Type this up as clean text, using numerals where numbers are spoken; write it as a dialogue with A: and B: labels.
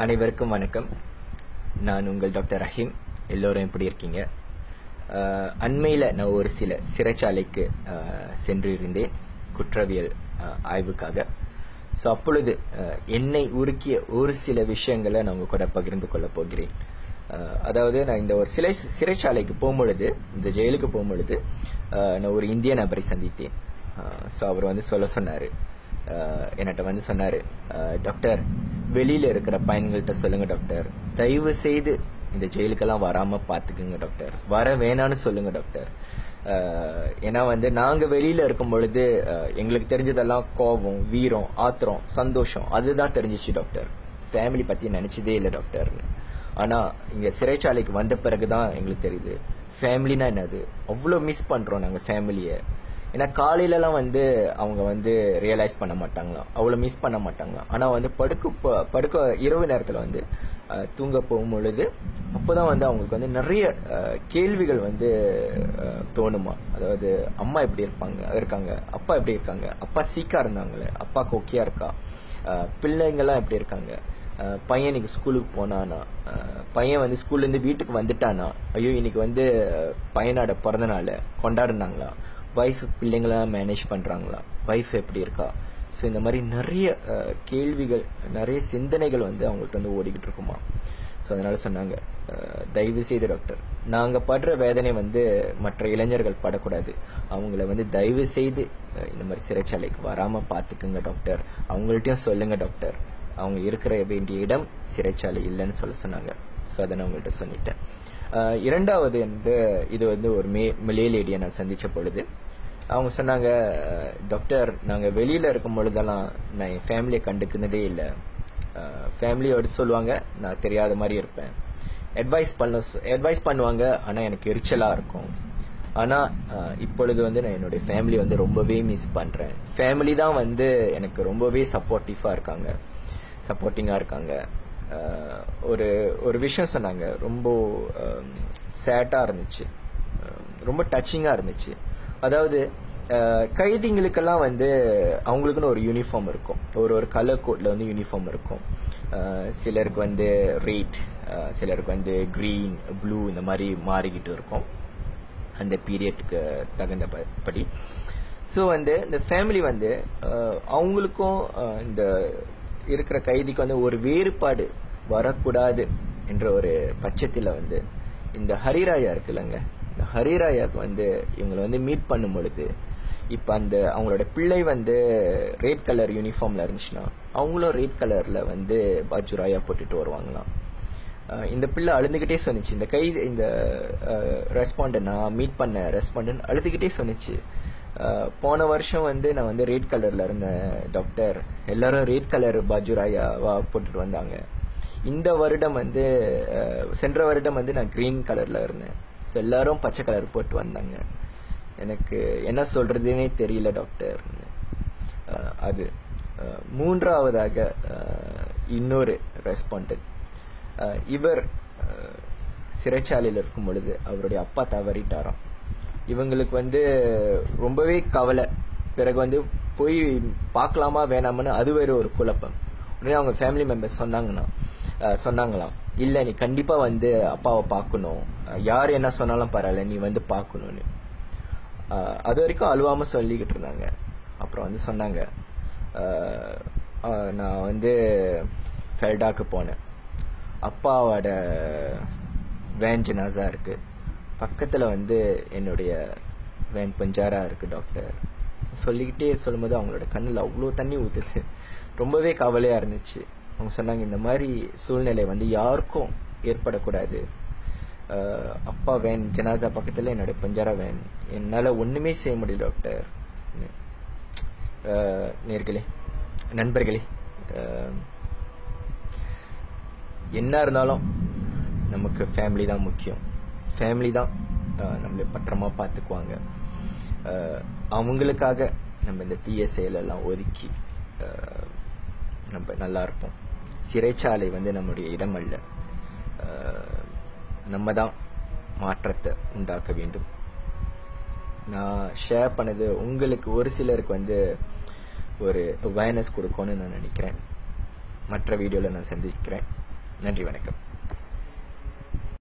A: அனைவருக்கும் வணக்கம். நான் உங்கள் டாக்டர் ரஹீம். எல்லோரும் எப்படி இருக்கீங்க? அண்மையில் நான் ஒரு சில சிறைச்சாலைக்கு சென்றிருந்தேன் குற்றவியல் ஆய்வுக்காக. ஸோ அப்பொழுது என்னை உருக்கிய ஒரு சில விஷயங்களை நான் உங்க கூட பகிர்ந்து கொள்ள போகிறேன். அதாவது நான் இந்த ஒரு சிறைச்சாலைக்கு போகும்பொழுது, இந்த ஜெயிலுக்கு போகும்பொழுது நான் ஒரு இந்திய நபரை சந்தித்தேன். ஸோ அவர் வந்து சொன்னார், என்கிட்ட வந்து சொன்னார், டாக்டர், வெளியில் இருக்கிற பையன்கள்கிட்ட சொல்லுங்க டாக்டர், தயவு செய்து இந்த ஜெயிலுக்கெல்லாம் வராமல் பார்த்துக்குங்க டாக்டர், வர வேணான்னு சொல்லுங்க டாக்டர். ஏன்னா வந்து நாங்கள் வெளியில் இருக்கும் பொழுது எங்களுக்கு தெரிஞ்சதெல்லாம் கோபம், வீரம், ஆத்திரம், சந்தோஷம், அதுதான் தெரிஞ்சிச்சு டாக்டர். ஃபேமிலி பற்றி நினச்சதே இல்லை டாக்டர்னு. ஆனால் இங்கே சிறைச்சாலைக்கு வந்த பிறகு தான் எங்களுக்கு தெரியுது ஃபேமிலினா என்னது. அவ்வளோ மிஸ் பண்ணுறோம் நாங்கள் ஃபேமிலியை. ஏன்னா காலையிலலாம் வந்து அவங்க வந்து ரியலைஸ் பண்ண மாட்டாங்களாம், அவ்வளோ மிஸ் பண்ண மாட்டாங்களாம். ஆனால் வந்து படுக்க இரவு நேரத்தில் வந்து தூங்க போகும் பொழுது அப்போதான் வந்து அவங்களுக்கு வந்து நிறைய கேள்விகள் வந்து தோணுமா. அதாவது அம்மா எப்படி இருக்காங்க, அப்பா எப்படி இருக்காங்க, அப்பா சீக்கா இருந்தாங்களே, அப்பா கொக்கியா இருக்கா, பிள்ளைங்கள்லாம் எப்படி இருக்காங்க, பையன் இன்னைக்கு ஸ்கூலுக்கு போனானா, பையன் வந்து ஸ்கூல்லேருந்து வீட்டுக்கு வந்துட்டானா, ஐயோ இன்னைக்கு வந்து பையனோட பிறந்த நாள் கொண்டாடுனாங்களா, வைஃப் பிள்ளைங்களாம் மேனேஜ் பண்ணுறாங்களா, வைஃப் எப்படி இருக்கா. ஸோ இந்த மாதிரி நிறைய கேள்விகள், நிறைய சிந்தனைகள் வந்து அவங்கள்ட்ட வந்து ஓடிக்கிட்டு இருக்குமா. ஸோ அதனால சொன்னாங்க, தயவு செய்து டாக்டர், நாங்கள் படுற வேதனை வந்து மற்ற இளைஞர்கள் படக்கூடாது, அவங்கள வந்து தயவு செய்து இந்த மாதிரி சிறைச்சாலைக்கு வராமல் பார்த்துக்குங்க டாக்டர், அவங்கள்ட்டையும் சொல்லுங்க டாக்டர், அவங்க இருக்கிற வேண்டிய இடம் சிறைச்சாலை இல்லைன்னு சொன்னாங்க. ஸோ அதை நான் உங்கள்கிட்ட சொல்லிட்டேன். இரண்டாவது வந்து இது வந்து ஒரு மலே லேடியை நான் சந்தித்த பொழுது அவங்க சொன்னாங்க, டாக்டர், நாங்கள் வெளியில் இருக்கும் பொழுதெல்லாம் நான் என் ஃபேமிலியை கண்டுக்குனதே இல்லை. ஃபேமிலியோடு சொல்லுவாங்க, நான் தெரியாத மாதிரி இருப்பேன், அட்வைஸ் பண்ணுவாங்க, ஆனால் எனக்கு எரிச்சலாக இருக்கும். ஆனால் இப்பொழுது வந்து நான் என்னுடைய ஃபேமிலி வந்து ரொம்பவே மிஸ் பண்ணுறேன். ஃபேமிலி தான் வந்து எனக்கு ரொம்பவே சப்போர்ட்டிங்காக இருக்காங்க. ஒரு விஷயம் சொன்னாங்க, ரொம்ப சேட்டாக இருந்துச்சு, ரொம்ப டச்சிங்காக இருந்துச்சு. அதாவது கைதிங்களுக்கெல்லாம் வந்து அவங்களுக்குன்னு ஒரு யூனிஃபார்ம் இருக்கும், ஒரு கலர் கோட்ல வந்து யூனிஃபார்ம் இருக்கும். சிலருக்கு வந்து ரெட், சிலருக்கு வந்து கிரீன், ப்ளூ, இந்த மாதிரி மாறிக்கிட்டு இருக்கும் அந்த பீரியட்டுக்கு தகுந்த படி. ஸோ வந்து இந்த ஃபேமிலி வந்து அவங்களுக்கும் இந்த இருக்கிற கைதிக்கு வந்து ஒரு வேறுபாடு வரக்கூடாது என்ற ஒரு பட்சத்தில் வந்து இந்த ஹரிராயா இருக்குல்லங்க, இந்த ஹரிராயாவுக்கு வந்து இவங்களை வந்து மீட் பண்ணும் பொழுது, இப்போ அந்த அவங்களோட பிள்ளை வந்து ரெட் கலர் யூனிஃபார்மில் இருந்துச்சுன்னா அவங்களும் ரெட் கலரில் வந்து பாஜுராயா போட்டுட்டு வருவாங்களாம். இந்த பிள்ளை அழுதுகிட்டே சொன்னிச்சு, இந்த ரெஸ்பாண்டன்ட், நான் மீட் பண்ண ரெஸ்பாண்டன்ட் அழுதுகிட்டே சொன்னிச்சு, போன வருஷம் வந்து நான் வந்து ரெட் கலரில் இருந்தேன் டாக்டர், எல்லாரும் ரெட் கலர் பாஜுராயாவா போட்டுட்டு வந்தாங்க. இந்த வருடம் வந்து சென்ற வருடம் வந்து நான் கிரீன் கலரில் இருந்தேன், ஸோ எல்லாரும் பச்சை கலர் போட்டு வந்தாங்க, எனக்கு என்ன சொல்கிறதுனே தெரியல டாக்டர். அது மூன்றாவதாக இன்னொரு ரெஸ்பாண்டன்ட், இவர் சிறைச்சாலையில் இருக்கும் பொழுது அவருடைய அப்பா தவறிட்டாராம். இவங்களுக்கு வந்து ரொம்பவே கவலை. பிறகு வந்து போய் பார்க்கலாமா வேணாமன்னு அது வேறு ஒரு குழப்பம். உடனே அவங்க ஃபேமிலி மெம்பர்ஸ் சொன்னாங்களாம், இல்லை நீ கண்டிப்பாக வந்து அப்பாவை பார்க்கணும், யார் என்ன சொன்னாலும் பரவாயில்ல, நீ வந்து பார்க்கணுன்னு. அது வரைக்கும் அழுவாமல் சொல்லிக்கிட்டு இருந்தாங்க. அப்புறம் வந்து சொன்னாங்க, நான் வந்து ஃபெல்டாக்கு போனேன், அப்பாவோட வேன் ஜனாசா இருக்கு, பக்கத்தில் வந்து என்னுடைய வேன் பஞ்சாரா இருக்கு டாக்டர். சொல்லிக்கிட்டே சொல்லும்போது அவங்களோட கண்ணில் அவ்வளோ தண்ணி ஊற்றுது, ரொம்பவே கவலையாக இருந்துச்சு. அவங்க சொன்னாங்க, இந்த மாதிரி சூழ்நிலை வந்து யாருக்கும் ஏற்படக்கூடாது, அப்பா வேன் ஜனாசா பக்கத்தில் என்னோட பஞ்சாரா வேன், என்னால் ஒன்றுமே செய்ய முடியல டாக்டர். நேர்களே, நண்பர்களே, என்ன இருந்தாலும் நமக்கு ஃபேமிலி தான் முக்கியம். ஃபேமிலி தான் நம்மளை பத்திரமா பார்த்துக்குவாங்க. அவங்களுக்காக நம்ம இந்த தீய செயலெல்லாம் ஒதுக்கி நம்ம நல்லா இருப்போம். சிறைச்சாலை வந்து நம்முடைய இடம் அல்ல, நம்ம தான் மாற்றத்தை உண்டாக்க வேண்டும். நான் ஷேர் பண்ணது உங்களுக்கு ஒரு சிலருக்கு வந்து ஒரு அவேர்னஸ் கொடுக்கணும்னு நான் நினைக்கிறேன். மற்ற வீடியோவில் நான் சந்திக்கிறேன். நன்றி, வணக்கம்.